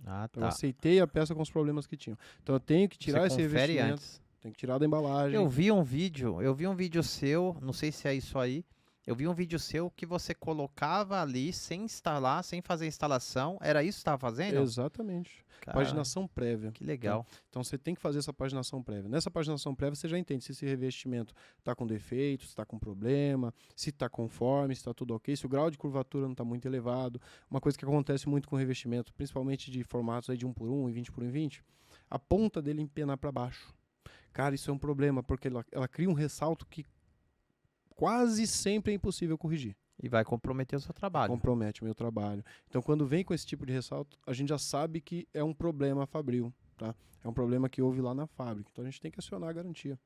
Ah, Então eu tá. aceitei a peça com os problemas que tinham. Então eu tenho que tirar esse Você confere revestimento. antes. Tem que tirar da embalagem. Eu vi um vídeo seu, não sei se é isso aí. Eu vi um vídeo seu que você colocava ali sem instalar, sem fazer instalação. Era isso que você estava fazendo? Exatamente. Cara, Paginação prévia. que legal. Então você tem que fazer essa paginação prévia. Nessa paginação prévia você já entende se esse revestimento está com defeito, se está com problema, se está conforme, se está tudo ok, se o grau de curvatura não está muito elevado. Uma coisa que acontece muito com revestimento, principalmente de formatos aí de 1x1 e 20x20, a ponta dele empenar para baixo. Cara, isso é um problema, porque ela cria um ressalto que quase sempre é impossível corrigir. E vai comprometer o seu trabalho. Compromete o meu trabalho. Então, quando vem com esse tipo de ressalto, a gente já sabe que é um problema fabril, tá? É um problema que houve lá na fábrica. Então, a gente tem que acionar a garantia.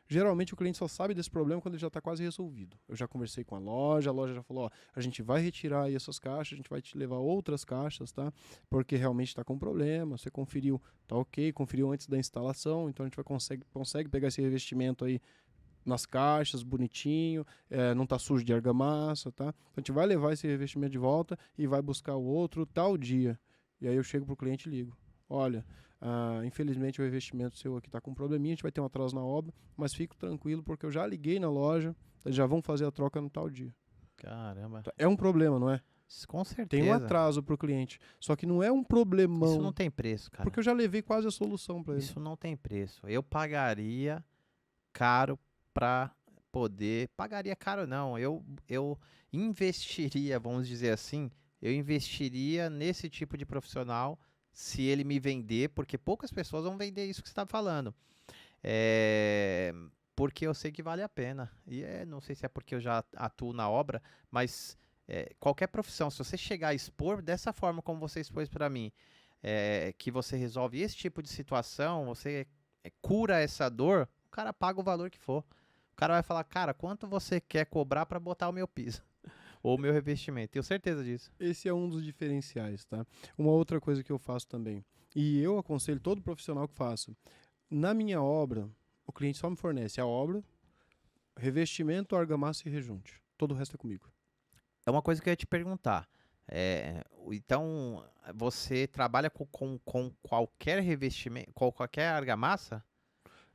Geralmente, o cliente só sabe desse problema quando ele já está quase resolvido. Eu já conversei com a loja já falou, ó, a gente vai retirar aí essas caixas, a gente vai te levar outras caixas, tá? Porque realmente está com problema, você conferiu, tá ok, conferiu antes da instalação, então a gente consegue pegar esse revestimento aí nas caixas, bonitinho, não tá sujo de argamassa, tá? Então a gente vai levar esse revestimento de volta e vai buscar o outro tal dia. E aí eu chego pro cliente e ligo. Olha, infelizmente o revestimento seu aqui tá com um probleminha, a gente vai ter um atraso na obra, mas fico tranquilo porque eu já liguei na loja, eles já vão fazer a troca no tal dia. Caramba. É um problema, não é? Com certeza. Tem um atraso pro cliente, só que não é um problemão. Isso não tem preço, cara. Porque eu já levei quase a solução para ele. Isso não tem preço. Eu pagaria caro para poder. Pagaria caro, não. Eu investiria, vamos dizer assim, eu investiria nesse tipo de profissional se ele me vender, porque poucas pessoas vão vender isso que você está falando. Porque eu sei que vale a pena. E não sei se é porque eu já atuo na obra, mas qualquer profissão, se você chegar a expor dessa forma como você expôs para mim, que você resolve esse tipo de situação, você cura essa dor, o cara paga o valor que for. O cara vai falar, cara, quanto você quer cobrar para botar o meu piso? Ou o meu revestimento? Tenho certeza disso. Esse é um dos diferenciais, tá? Uma outra coisa que eu faço também, e eu aconselho todo profissional que faça, na minha obra, o cliente só me fornece a obra, revestimento, argamassa e rejunte. Todo o resto é comigo. É uma coisa que eu ia te perguntar. Então, você trabalha com qualquer revestimento, com qualquer argamassa?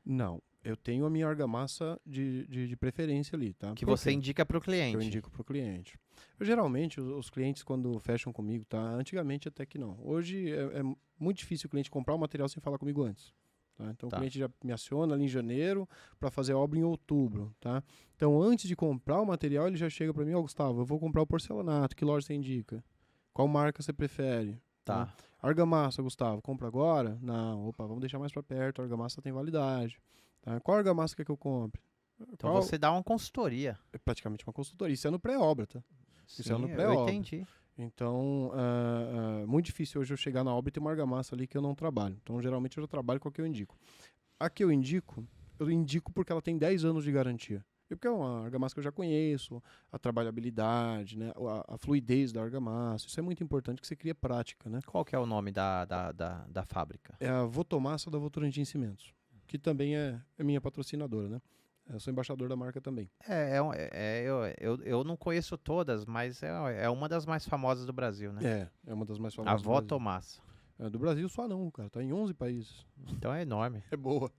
Não. Eu tenho a minha argamassa de preferência ali, tá? Que você indica para o cliente. Que eu indico para o cliente. Geralmente, os clientes, quando fecham comigo, tá? Antigamente até que não. Hoje é muito difícil o cliente comprar o material sem falar comigo antes. Tá? Então, o cliente já me aciona ali em janeiro para fazer a obra em outubro, tá? Então, antes de comprar o material, ele já chega para mim, ó, Gustavo, eu vou comprar o porcelanato, que loja você indica? Qual marca você prefere? Tá. Argamassa, Gustavo, compra agora? Não, opa, vamos deixar mais para perto, a argamassa tem validade. Tá? Qual argamassa quer que eu compre? Então você dá uma consultoria. É praticamente uma consultoria. Isso é no pré-obra, tá? Isso é no pré-obra. Eu entendi. Então, muito difícil hoje eu chegar na obra e ter uma argamassa ali que eu não trabalho. Então, geralmente eu já trabalho com a que eu indico. A que eu indico porque ela tem 10 anos de garantia. E porque é uma argamassa que eu já conheço, a trabalhabilidade, né? A fluidez da argamassa. Isso é muito importante que você cria prática, né? Qual que é o nome da fábrica? É a Votomassa da Votorantim Cimentos, que também é minha patrocinadora, né? Eu sou embaixador da marca também. Eu não conheço todas, mas é uma das mais famosas do Brasil, né? É uma das mais famosas do Brasil. A Votomassa. Do Brasil só não, cara. Tá em 11 países. Então é enorme. É boa.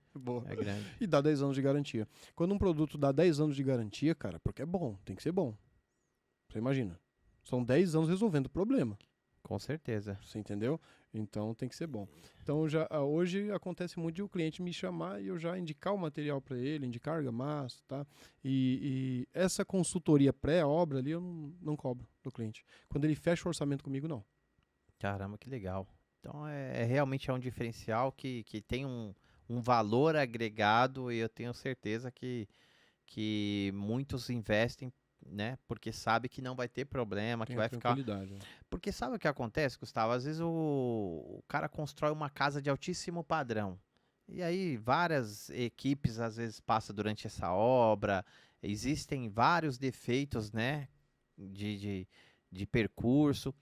É grande. E dá 10 anos de garantia. Quando um produto dá 10 anos de garantia, cara, porque é bom, tem que ser bom. Você imagina. São 10 anos resolvendo o problema. Com certeza. Você entendeu? Então tem que ser bom. Então hoje acontece muito de o cliente me chamar e eu já indicar o material para ele, indicar argamassa, tá? E essa consultoria pré-obra ali eu não cobro do cliente. Quando ele fecha o orçamento comigo, não. Caramba, que legal. Então realmente é um diferencial que tem um valor agregado e eu tenho certeza que muitos investem, né? Porque sabe que não vai ter problema, que Tem a vai ficar. tranquilidade. Né? Porque sabe o que acontece, Gustavo? Às vezes o cara constrói uma casa de altíssimo padrão. E aí várias equipes às vezes passam durante essa obra. Existem vários defeitos, né? De, de, de percurso.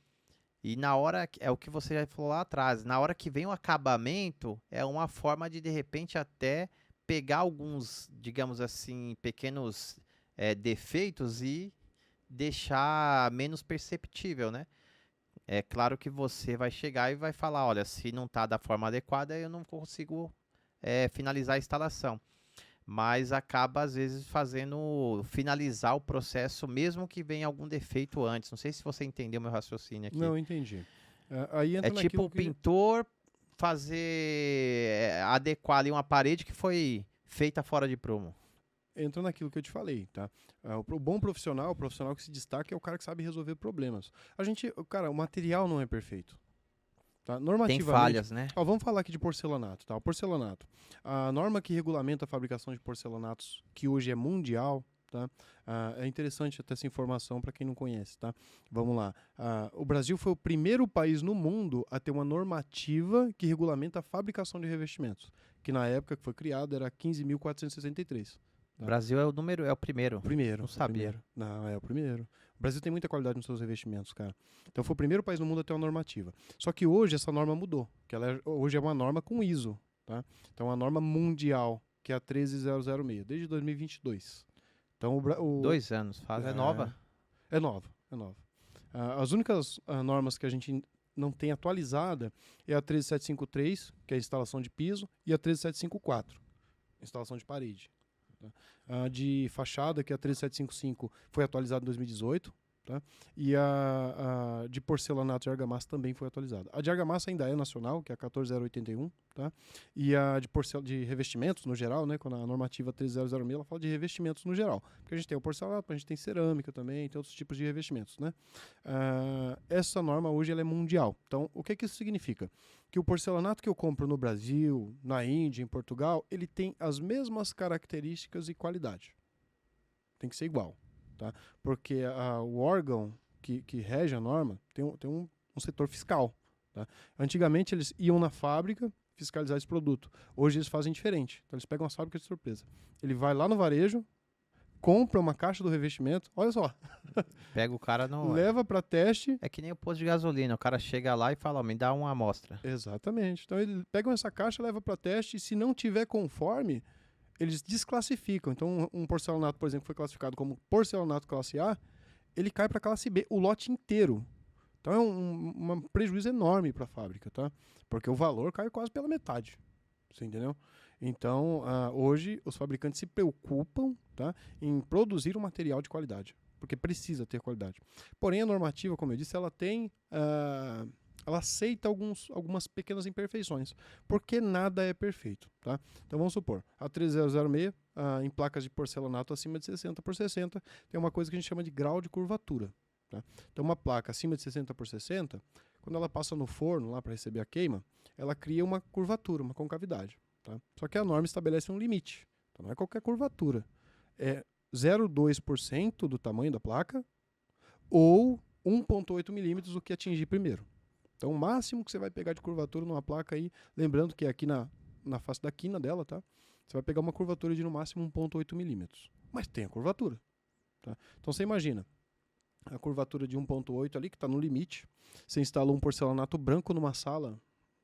E na hora, é o que você já falou lá atrás, na hora que vem o acabamento, é uma forma de repente até pegar alguns, digamos assim, pequenos defeitos e deixar menos perceptível, né? É claro que você vai chegar e vai falar, olha, se não está da forma adequada, eu não consigo finalizar a instalação. Mas acaba, às vezes, fazendo finalizar o processo, mesmo que venha algum defeito antes. Não sei se você entendeu meu raciocínio aqui. Não, entendi. Aí É entra tipo naquilo o que... pintor fazer, adequar ali uma parede que foi feita fora de prumo. Entra naquilo que eu te falei, tá? O bom profissional, o profissional que se destaca é o cara que sabe resolver problemas. Cara, o material não é perfeito. Tá? Tem Normativamente, falhas, né? vamos falar aqui de porcelanato, tá? O porcelanato. A norma que regulamenta a fabricação de porcelanatos, que hoje é mundial, tá? É interessante até essa informação para quem não conhece, tá? Vamos lá. O Brasil foi o primeiro país no mundo a ter uma normativa que regulamenta a fabricação de revestimentos, que na época que foi criada era 15.463. O Brasil é o primeiro. Primeiro. Não sabia. Primeiro. Não, é o primeiro. O Brasil tem muita qualidade nos seus revestimentos, cara. Então foi o primeiro país no mundo a ter uma normativa. Só que hoje essa norma mudou, que hoje é uma norma com ISO, tá? Então é uma norma mundial, que é a 13006, desde 2022. Então 2 anos, faz, é nova. É nova, é nova. As únicas normas que a gente não tem atualizada é a 13753, que é a instalação de piso, e a 13754, instalação de parede. De fachada, que é a 13755, foi atualizada em 2018, tá? E a de porcelanato e argamassa também foi atualizada. A de argamassa ainda é nacional, que é a 14081, tá? E a de revestimentos, no geral, né? Quando a normativa 13006, ela fala de revestimentos no geral. Porque a gente tem o porcelanato, a gente tem cerâmica também, tem outros tipos de revestimentos, né? Essa norma hoje ela é mundial. Então, o que isso significa? Que o porcelanato que eu compro no Brasil, na Índia, em Portugal, ele tem as mesmas características e qualidade. Tem que ser igual, tá? Porque o órgão que rege a norma tem um setor fiscal, tá? Antigamente eles iam na fábrica fiscalizar esse produto. Hoje eles fazem diferente. Então eles pegam as fábricas de surpresa. Ele vai lá no varejo, compra uma caixa do revestimento, olha só. Pega o cara no. Leva para teste. É que nem o posto de gasolina. O cara chega lá e fala, ó, me dá uma amostra. Exatamente. Então eles pegam essa caixa, leva para teste e se não tiver conforme, eles desclassificam. Então um porcelanato, por exemplo, foi classificado como porcelanato classe A, ele cai para classe B, o lote inteiro. Então é um prejuízo enorme para a fábrica, tá? Porque o valor cai quase pela metade. Você entendeu? Então, hoje, os fabricantes se preocupam, tá, em produzir um material de qualidade, porque precisa ter qualidade. Porém, a normativa, como eu disse, ela tem... ela aceita algumas pequenas imperfeições, porque nada é perfeito, tá? Então, vamos supor, a 13006, em placas de porcelanato acima de 60 por 60, tem uma coisa que a gente chama de grau de curvatura, tá? Então, uma placa acima de 60 por 60, quando ela passa no forno, lá para receber a queima, ela cria uma curvatura, uma concavidade. Tá? Só que a norma estabelece um limite. Então não é qualquer curvatura. É 0,2% do tamanho da placa ou 1,8 milímetros o que atingir primeiro. Então o máximo que você vai pegar de curvatura numa placa aí, lembrando que aqui na face da quina dela, tá? Você vai pegar uma curvatura de no máximo 1,8 milímetros. Mas tem a curvatura. Tá? Então você imagina a curvatura de 1,8 ali, que está no limite. Você instala um porcelanato branco numa sala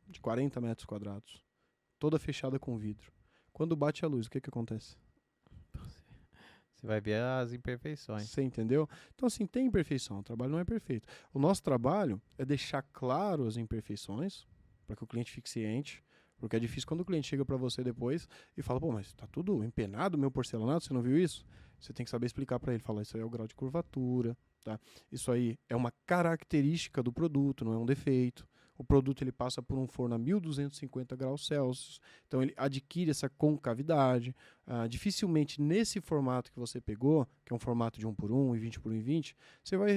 de 40 metros quadrados, toda fechada com vidro. Quando bate a luz, o que acontece? Você vai ver as imperfeições. Você entendeu? Então, assim, tem imperfeição. O trabalho não é perfeito. O nosso trabalho é deixar claro as imperfeições para que o cliente fique ciente. Porque é difícil quando o cliente chega para você depois e fala, pô, mas tá tudo empenado o meu porcelanato, você não viu isso? Você tem que saber explicar para ele, falar, isso aí é o grau de curvatura, tá? Isso aí é uma característica do produto, não é um defeito. O produto ele passa por um forno a 1250 graus Celsius, então ele adquire essa concavidade. Dificilmente nesse formato que você pegou, que é um formato de 1 por 1 e 20 por 1 e 20, você vai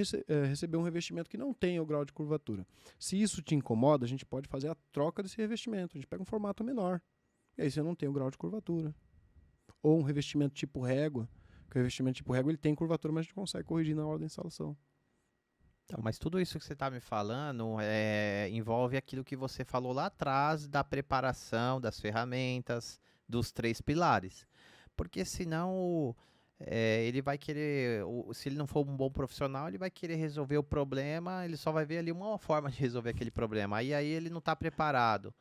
receber um revestimento que não tem o grau de curvatura. Se isso te incomoda, a gente pode fazer a troca desse revestimento. A gente pega um formato menor, e aí você não tem o grau de curvatura. Ou um revestimento tipo régua, que o revestimento tipo régua ele tem curvatura, mas a gente consegue corrigir na hora da instalação. Então, mas tudo isso que você está me falando envolve aquilo que você falou lá atrás da preparação, das ferramentas, dos 3 pilares. Porque senão ele vai querer, se ele não for um bom profissional, ele vai querer resolver o problema, ele só vai ver ali uma forma de resolver aquele problema. Aí ele não está preparado,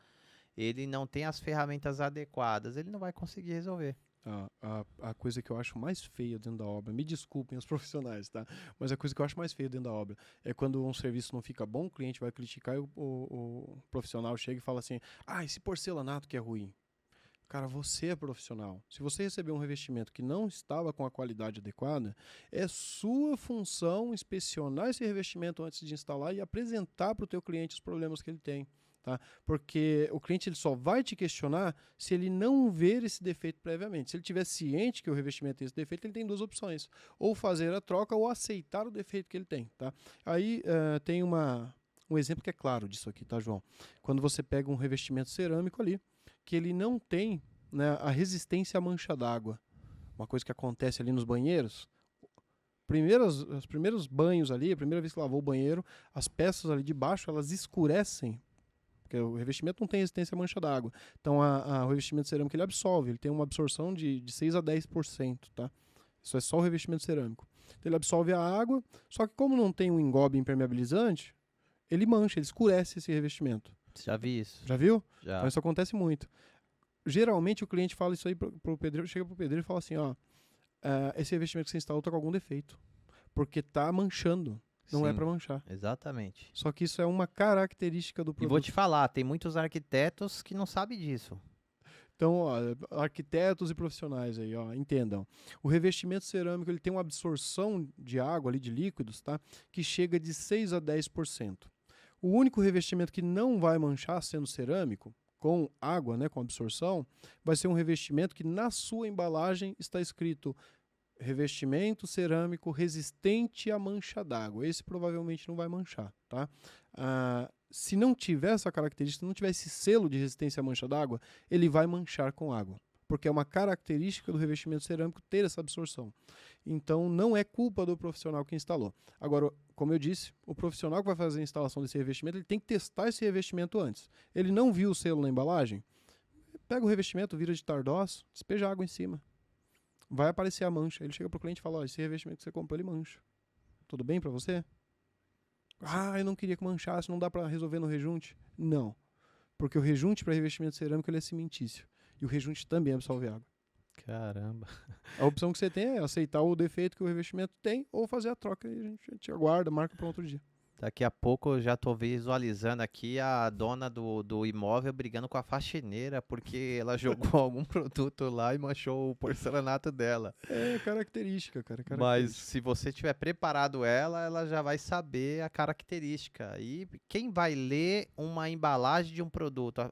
ele não tem as ferramentas adequadas, ele não vai conseguir resolver. A coisa que eu acho mais feia dentro da obra, me desculpem os profissionais, tá? Mas a coisa que eu acho mais feia dentro da obra é quando um serviço não fica bom, o cliente vai criticar e o profissional chega e fala assim: esse porcelanato que é ruim. Cara, você é profissional. Se você receber um revestimento que não estava com a qualidade adequada, é sua função inspecionar esse revestimento antes de instalar e apresentar para o teu cliente os problemas que ele tem. Tá? Porque o cliente ele só vai te questionar se ele não ver esse defeito previamente. Se ele estiver ciente que o revestimento tem esse defeito, ele tem 2 opções. Ou fazer a troca ou aceitar o defeito que ele tem. Tá? Aí tem um exemplo que é claro disso aqui, tá, João? Quando você pega um revestimento cerâmico ali, que ele não tem, né, a resistência à mancha d'água. Uma coisa que acontece ali nos banheiros. Os primeiros banhos ali, a primeira vez que lavou o banheiro, as peças ali de baixo, elas escurecem. Porque o revestimento não tem resistência à mancha d'água. Então, o revestimento cerâmico ele absorve. Ele tem uma absorção de 6 a 10%. Tá? Isso é só o revestimento cerâmico. Então, ele absorve a água, só que como não tem um engobe impermeabilizante, ele mancha, ele escurece esse revestimento. Já vi isso. Já viu? Já. Então, isso acontece muito. Geralmente, o cliente fala isso aí pro pedreiro, chega pro pedreiro e fala assim, esse revestimento que você instalou tá com algum defeito. Porque tá manchando. Não é Sim, para manchar. Exatamente. Só que isso é uma característica do produto. E vou te falar, tem muitos arquitetos que não sabem disso. Então, arquitetos e profissionais aí, entendam. O revestimento cerâmico ele tem uma absorção de água ali, de líquidos, tá? Que chega de 6 a 10%. O único revestimento que não vai manchar sendo cerâmico, com água, né, com absorção, vai ser um revestimento que na sua embalagem está escrito revestimento cerâmico resistente à mancha d'água. Esse provavelmente não vai manchar, tá? Se não tiver essa característica, não tiver esse selo de resistência à mancha d'água, ele vai manchar com água, porque é uma característica do revestimento cerâmico ter essa absorção. Então, não é culpa do profissional que instalou. Agora, como eu disse, o profissional que vai fazer a instalação desse revestimento, ele tem que testar esse revestimento antes. Ele não viu o selo na embalagem? Pega o revestimento, vira de Tardós, despeja água em cima. Vai aparecer a mancha. Ele chega pro cliente e fala, esse revestimento que você comprou, ele mancha. Tudo bem para você? Eu não queria que manchasse, não dá para resolver no rejunte? Não. Porque o rejunte para revestimento cerâmico ele é cimentício. E o rejunte também absorve água. Caramba. A opção que você tem é aceitar o defeito que o revestimento tem ou fazer a troca e a gente aguarda, marca para outro dia. Daqui a pouco eu já tô visualizando aqui a dona do imóvel brigando com a faxineira porque ela jogou algum produto lá e manchou o porcelanato dela. É característica, cara. Mas se você tiver preparado ela já vai saber a característica. E quem vai ler uma embalagem de um produto?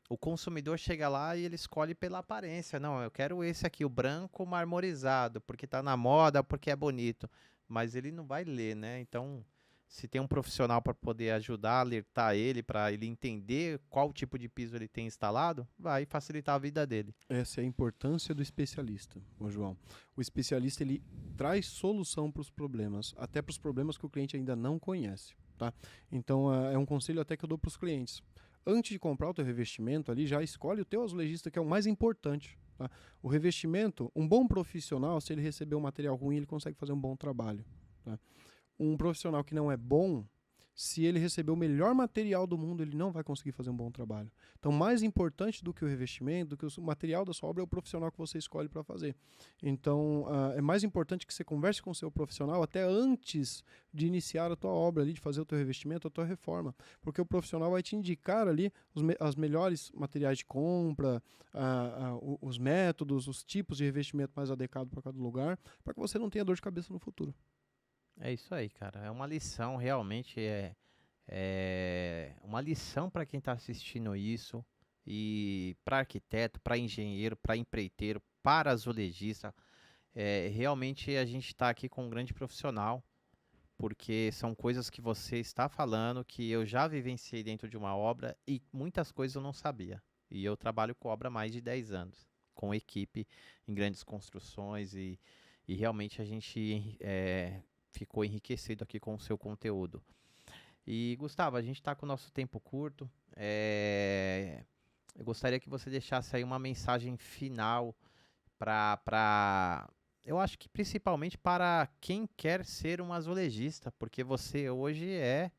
O consumidor chega lá e ele escolhe pela aparência. Não, eu quero esse aqui, o branco marmorizado, porque tá na moda, porque é bonito. Mas ele não vai ler, né? Então, se tem um profissional para poder ajudar, alertar ele, para ele entender qual tipo de piso ele tem instalado, vai facilitar a vida dele. Essa é a importância do especialista, João. O especialista ele traz solução para os problemas, até para os problemas que o cliente ainda não conhece. Tá? Então, é um conselho até que eu dou para os clientes. Antes de comprar o teu revestimento ali, já escolhe o teu azulejista, que é o mais importante. Tá? O revestimento, um bom profissional, se ele receber um material ruim, ele consegue fazer um bom trabalho. Tá? Um profissional que não é bom, se ele receber o melhor material do mundo, ele não vai conseguir fazer um bom trabalho. Então, mais importante do que o revestimento, do que o material da sua obra, é o profissional que você escolhe para fazer. Então, é mais importante que você converse com o seu profissional até antes de iniciar a tua obra ali, de fazer o teu revestimento, a tua reforma. Porque o profissional vai te indicar ali as melhores materiais de compra, os métodos, os tipos de revestimento mais adequados para cada lugar, para que você não tenha dor de cabeça no futuro. É isso aí, cara. É uma lição, realmente Uma lição para quem está assistindo isso, e para arquiteto, para engenheiro, para empreiteiro, para azulejista. Realmente a gente está aqui com um grande profissional, porque são coisas que você está falando que eu já vivenciei dentro de uma obra e muitas coisas eu não sabia. E eu trabalho com obra há mais de 10 anos, com equipe em grandes construções, e realmente a gente ficou enriquecido aqui com o seu conteúdo. E Gustavo, a gente está com o nosso tempo curto. Eu gostaria que você deixasse aí uma mensagem final para, eu acho que principalmente para quem quer ser um azulejista, porque você hoje é,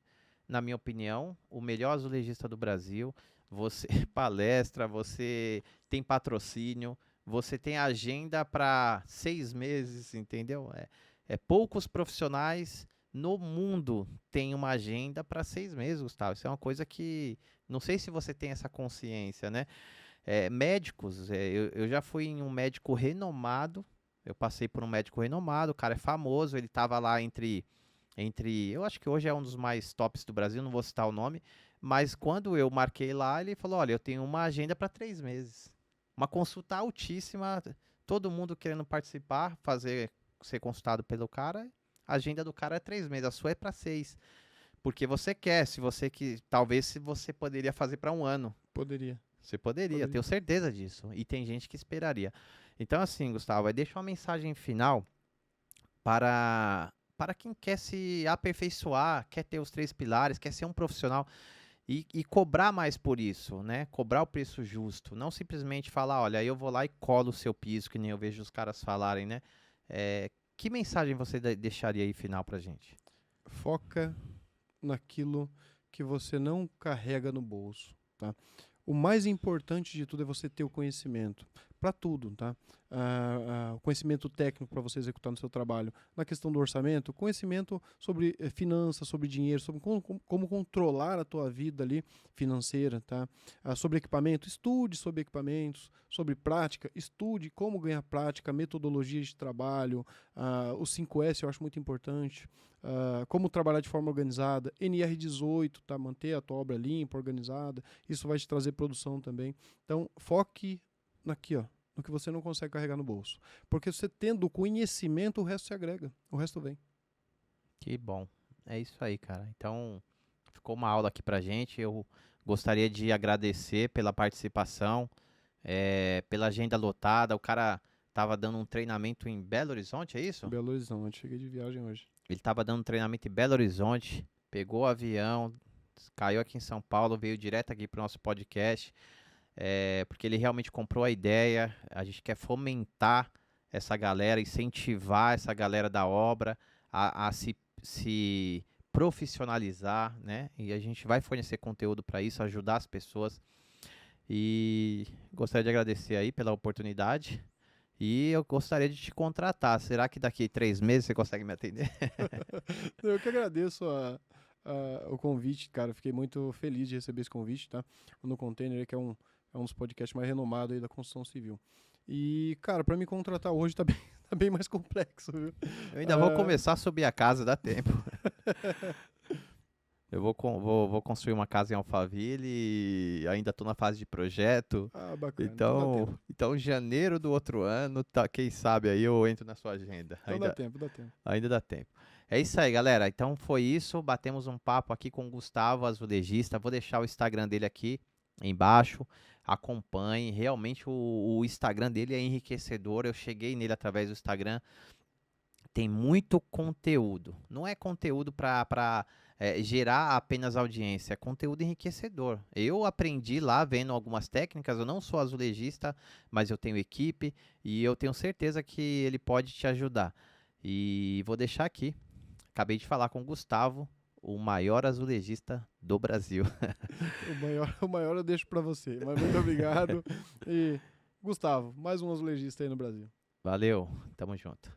na minha opinião, o melhor azulejista do Brasil. Você palestra, você tem patrocínio, você tem agenda para 6 meses, entendeu? Poucos profissionais no mundo têm uma agenda para 6 meses, Gustavo. Isso é uma coisa que não sei se você tem essa consciência, né? Médicos, eu já fui em um médico renomado. Eu passei por um médico renomado, o cara é famoso, ele estava lá eu acho que hoje é um dos mais tops do Brasil, não vou citar o nome, mas quando eu marquei lá, ele falou: olha, eu tenho uma agenda para 3 meses. Uma consulta altíssima, todo mundo querendo participar, ser consultado pelo cara. A agenda do cara é 3 meses, a sua é para 6. Porque você quer, se você que talvez se você poderia fazer para um ano. Poderia. Você poderia, tenho certeza disso. E tem gente que esperaria. Então, assim, Gustavo, deixa uma mensagem final para quem quer se aperfeiçoar, quer ter os 3 pilares, quer ser um profissional e cobrar mais por isso, né? Cobrar o preço justo. Não simplesmente falar: olha, eu vou lá e colo o seu piso, que nem eu vejo os caras falarem, né? Que mensagem você deixaria aí final pra gente? Foca naquilo que você não carrega no bolso, tá? O mais importante de tudo é você ter o conhecimento para tudo, tá? O conhecimento técnico para você executar no seu trabalho. Na questão do orçamento, conhecimento sobre finanças, sobre dinheiro, sobre como controlar a tua vida ali financeira, tá? Sobre equipamento, estude sobre equipamentos, sobre prática, estude como ganhar prática, metodologias de trabalho, os 5S eu acho muito importante. Como trabalhar de forma organizada, NR18, tá? Manter a tua obra limpa, organizada, isso vai te trazer produção também. Então, foque aqui, ó, no que você não consegue carregar no bolso. Porque você tendo o conhecimento, o resto se agrega, o resto vem. Que bom, é isso aí, cara. Então, ficou uma aula aqui pra gente. Eu gostaria de agradecer pela participação, pela agenda lotada. O cara tava dando um treinamento em Belo Horizonte, é isso? Belo Horizonte, cheguei de viagem hoje. Ele estava dando um treinamento em Belo Horizonte, pegou o avião, caiu aqui em São Paulo, veio direto aqui para o nosso podcast, porque ele realmente comprou a ideia. A gente quer fomentar essa galera, incentivar essa galera da obra a se profissionalizar, né? E a gente vai fornecer conteúdo para isso, ajudar as pessoas. E gostaria de agradecer aí pela oportunidade. E eu gostaria de te contratar. Será que daqui 3 meses você consegue me atender? Eu que agradeço o convite, cara. Fiquei muito feliz de receber esse convite, tá? No Container, que é um dos podcasts mais renomados aí da construção civil. E, cara, para me contratar hoje tá bem mais complexo, viu? Eu ainda vou começar a subir a casa, dá tempo. Eu vou construir uma casa em Alphaville e ainda estou na fase de projeto. Bacana. Então, janeiro do outro ano, quem sabe aí eu entro na sua agenda. Então dá tempo. Ainda dá tempo. É isso aí, galera. Então foi isso. Batemos um papo aqui com o Gustavo, azulejista. Vou deixar o Instagram dele aqui embaixo. Acompanhe. Realmente o Instagram dele é enriquecedor. Eu cheguei nele através do Instagram. Tem muito conteúdo. Não é conteúdo para gerar apenas audiência, é conteúdo enriquecedor. Eu aprendi lá vendo algumas técnicas. Eu não sou azulejista, mas eu tenho equipe e eu tenho certeza que ele pode te ajudar. E vou deixar aqui. Acabei de falar com o Gustavo, o maior azulejista do Brasil. O maior eu deixo para você. Mas muito obrigado. E, Gustavo, mais um azulejista aí no Brasil. Valeu, tamo junto.